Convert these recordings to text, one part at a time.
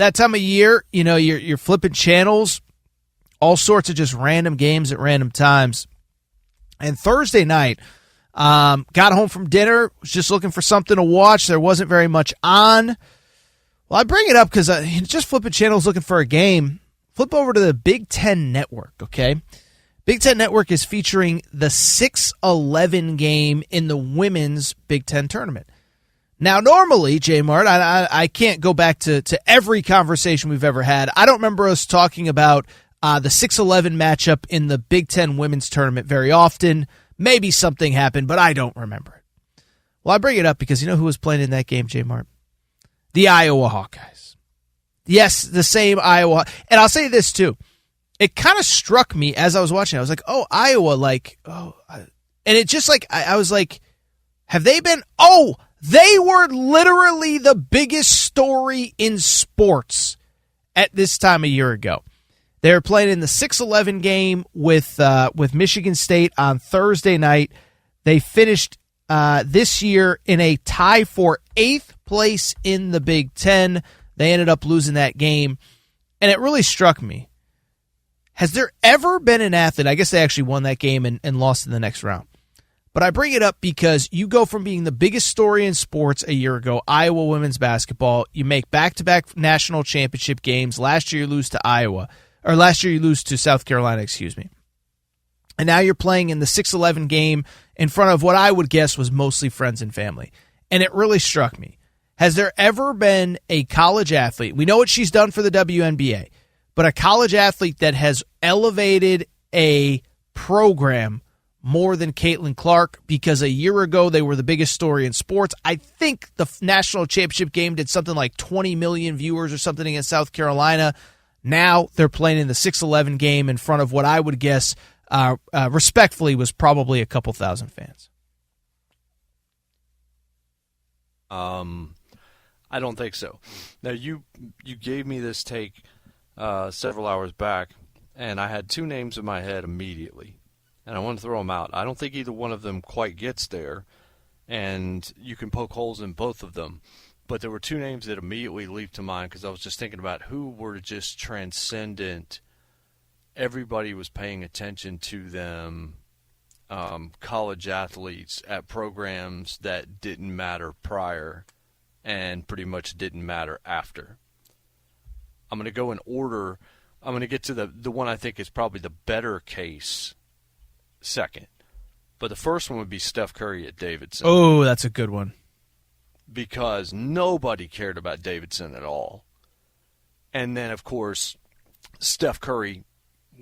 that time of year, you're flipping channels, all sorts of just random games at random times. And Thursday night, got home from dinner, was just looking for something to watch. There wasn't very much on. Well, I bring it up because just flipping channels looking for a game. Flip over to the Big Ten Network, okay? Big Ten Network is featuring the 6-11 game in the women's Big Ten tournament. Now, normally, J-Mart, I can't go back to every conversation we've ever had. I don't remember us talking about the 6-11 matchup in the Big Ten women's tournament very often. Maybe something happened, but I don't remember it. Well, I bring it up because you know who was playing in that game, J-Mart? The Iowa Hawkeyes. Yes, the same Iowa. And I'll say this, too. It kind of struck me as I was watching. I was like, oh, Iowa, and it just I was like, have they been? Oh, they were literally the biggest story in sports at this time a year ago. They were playing in the 6-11 game with Michigan State on Thursday night. They finished this year in a tie for 8th place in the Big Ten. They ended up losing that game, and it really struck me. Has there ever been an athlete, I guess they actually won that game and lost in the next round, but I bring it up because you go from being the biggest story in sports a year ago, Iowa women's basketball, you make back-to-back national championship games. Last year you lose to South Carolina, and now you're playing in the 6-11 game in front of what I would guess was mostly friends and family, and it really struck me. Has there ever been a college athlete, we know what she's done for the WNBA, but a college athlete that has elevated a program more than Caitlin Clark? Because a year ago they were the biggest story in sports. I think the national championship game did something like 20 million viewers or something against South Carolina. Now they're playing in the 6-11 game in front of what I would guess, respectfully, was probably a couple thousand fans. I don't think so. Now, you gave me this take several hours back, and I had two names in my head immediately, and I want to throw them out. I don't think either one of them quite gets there, and you can poke holes in both of them. But there were two names that immediately leaped to mind because I was just thinking about who were just transcendent. Everybody was paying attention to them, college athletes at programs that didn't matter prior and pretty much didn't matter after. I'm going to go in order. I'm going to get to the one I think is probably the better case second. But the first one would be Steph Curry at Davidson. Oh, that's a good one. Because nobody cared about Davidson at all. And then, of course, Steph Curry,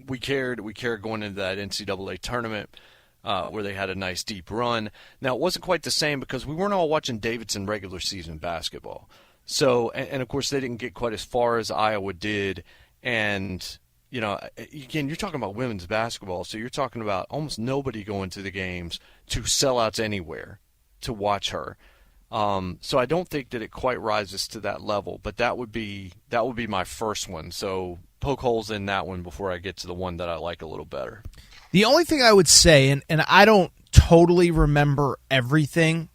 we cared going into that NCAA tournament where they had a nice deep run. Now, it wasn't quite the same because we weren't all watching Davidson regular season basketball. So, and of course, they didn't get quite as far as Iowa did. And, you know, again, you're talking about women's basketball, so you're talking about almost nobody going to the games to sellouts anywhere to watch her. So I don't think that it quite rises to that level, but that would be my first one. So poke holes in that one before I get to the one that I like a little better. The only thing I would say, and I don't totally remember everything,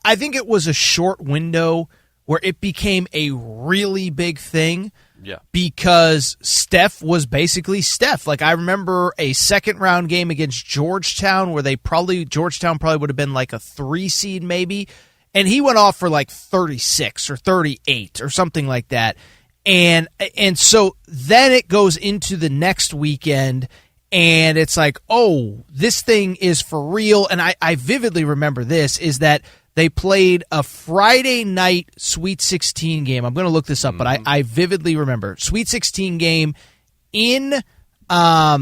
I think it was a short window where it became a really big thing. Yeah. Because Steph was basically Steph. Like, I remember a second-round game against Georgetown where Georgetown probably would have been like a 3 seed maybe, and he went off for like 36 or 38 or something like that. And so then it goes into the next weekend, and it's like, oh, this thing is for real. And I vividly remember this, is that they played a Friday night Sweet 16 game. I'm going to look this up, but I vividly remember. Sweet 16 game in let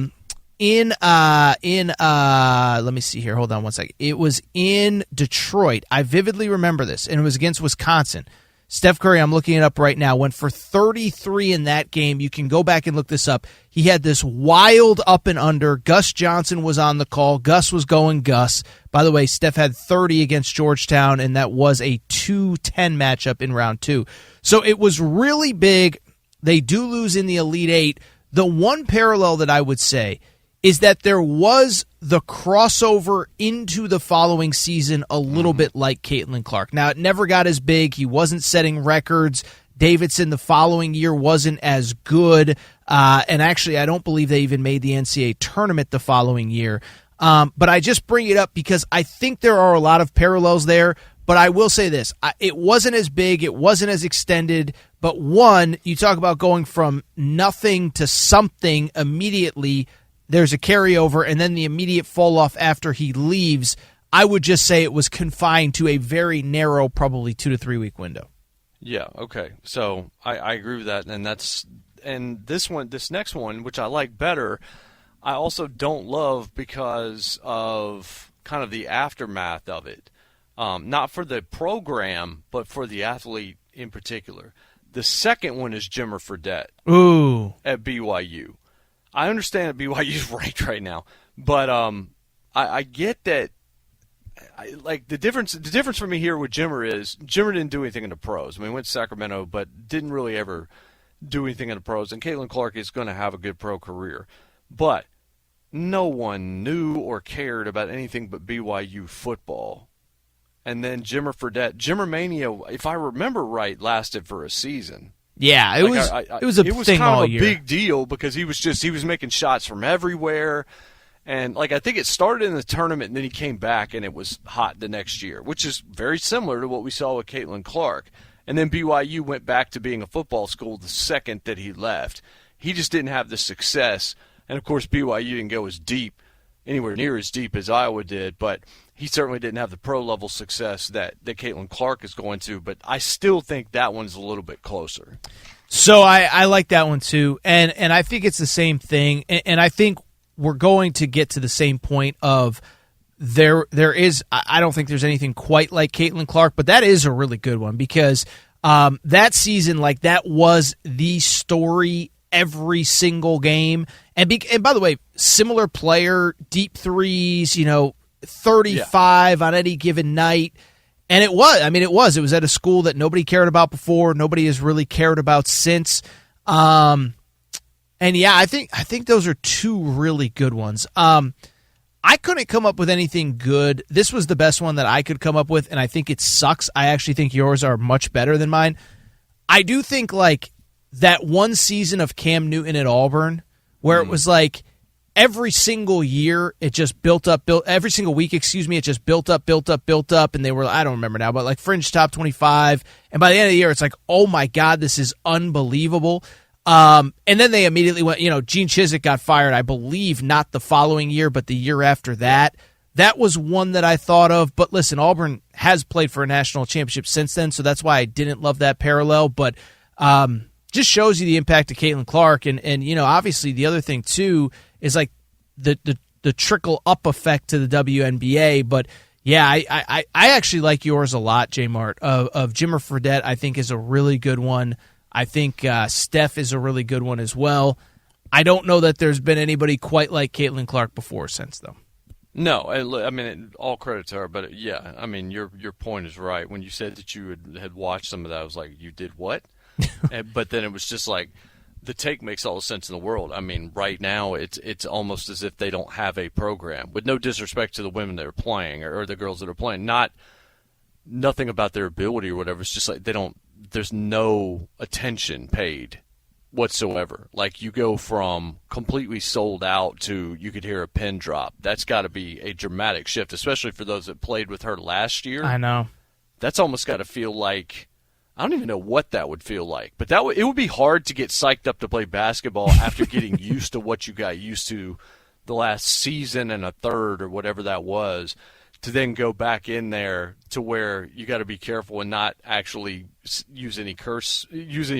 me see here. Hold on one second. It was in Detroit. I vividly remember this, and it was against Wisconsin. Steph Curry, I'm looking it up right now, went for 33 in that game. You can go back and look this up. He had this wild up and under. Gus Johnson was on the call. Gus was going Gus. By the way, Steph had 30 against Georgetown, and that was a 2-10 matchup in round 2. So it was really big. They do lose in the Elite Eight. The one parallel that I would say is that there was the crossover into the following season a little bit like Caitlin Clark. Now, it never got as big. He wasn't setting records. Davidson the following year wasn't as good. And actually, I don't believe they even made the NCAA tournament the following year. But I just bring it up because I think there are a lot of parallels there. But I will say this. It wasn't as big. It wasn't as extended. But one, you talk about going from nothing to something immediately. There's a carryover, and then the immediate fall off after he leaves. I would just say it was confined to a very narrow, probably 2 to 3 week window. Yeah, okay. So I agree with that, and this next one, which I like better, I also don't love because of kind of the aftermath of it. Not for the program, but for the athlete in particular. The second one is Jimmer Fredette at BYU. I understand that BYU's ranked right now, but I get that. Like the difference for me here with Jimmer is Jimmer didn't do anything in the pros. I mean, he went to Sacramento, but didn't really ever do anything in the pros. And Caitlin Clark is going to have a good pro career, but no one knew or cared about anything but BYU football. And then Jimmer Fredette, Jimmer Mania, if I remember right, lasted for a season. Yeah, it was a thing all year. It was kind of a big deal because he was making shots from everywhere. And, I think it started in the tournament, and then he came back, and it was hot the next year, which is very similar to what we saw with Caitlin Clark. And then BYU went back to being a football school the second that he left. He just didn't have the success. And, of course, BYU didn't go anywhere near as deep as Iowa did, but he certainly didn't have the pro-level success that Caitlin Clark is going to. But I still think that one's a little bit closer. So I like that one, too. And I think it's the same thing. And I think we're going to get to the same point of there is – I don't think there's anything quite like Caitlin Clark, but that is a really good one because that season, that was the story every single game. And by the way, similar player, deep threes, 35 on any given night. And it was at a school that nobody cared about before, nobody has really cared about since. And yeah, I think those are two really good ones. I couldn't come up with anything good. This was the best one that I could come up with, and I think it sucks. I actually think yours are much better than mine. I do think that one season of Cam Newton at Auburn where it was every single year it just built up, every single week, it just built up, and they were, I don't remember now, but fringe top 25, and by the end of the year it's oh my God, this is unbelievable. And then they immediately went, Gene Chizik got fired, I believe, not the following year, but the year after that. That was one that I thought of. But listen, Auburn has played for a national championship since then, so that's why I didn't love that parallel. But just shows you the impact of Caitlin Clark. And obviously the other thing, too, is the trickle-up effect to the WNBA. But, yeah, I actually like yours a lot, J. Mart, of Jimmer Fredette. I think is a really good one. I think Steph is a really good one as well. I don't know that there's been anybody quite like Caitlin Clark before or since, though. No, I mean, all credit to her, but yeah, I mean, your point is right. When you said that you had watched some of that, I was like, you did what? But then it was just the take makes all the sense in the world. I mean, right now it's almost as if they don't have a program. With no disrespect to the women that are playing or the girls that are playing, nothing about their ability or whatever. It's just they don't. There's no attention paid whatsoever. You go from completely sold out to you could hear a pin drop. That's got to be a dramatic shift, especially for those that played with her last year. I know. That's almost got to feel like, I don't even know what that would feel like, but it would be hard to get psyched up to play basketball after getting used to what you got used to the last season and a third or whatever that was, to then go back in there to where you got to be careful and not actually use any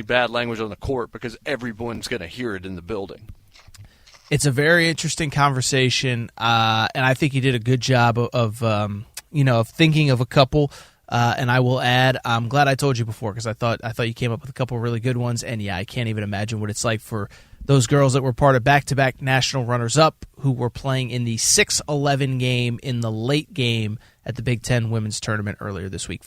bad language on the court because everyone's going to hear it in the building. It's a very interesting conversation, and I think you did a good job of thinking of a couple. And I will add, I'm glad I told you before because I thought you came up with a couple really good ones. And yeah, I can't even imagine what it's like for those girls that were part of back-to-back national runners-up who were playing in the 6-11 game in the late game at the Big Ten women's tournament earlier this week.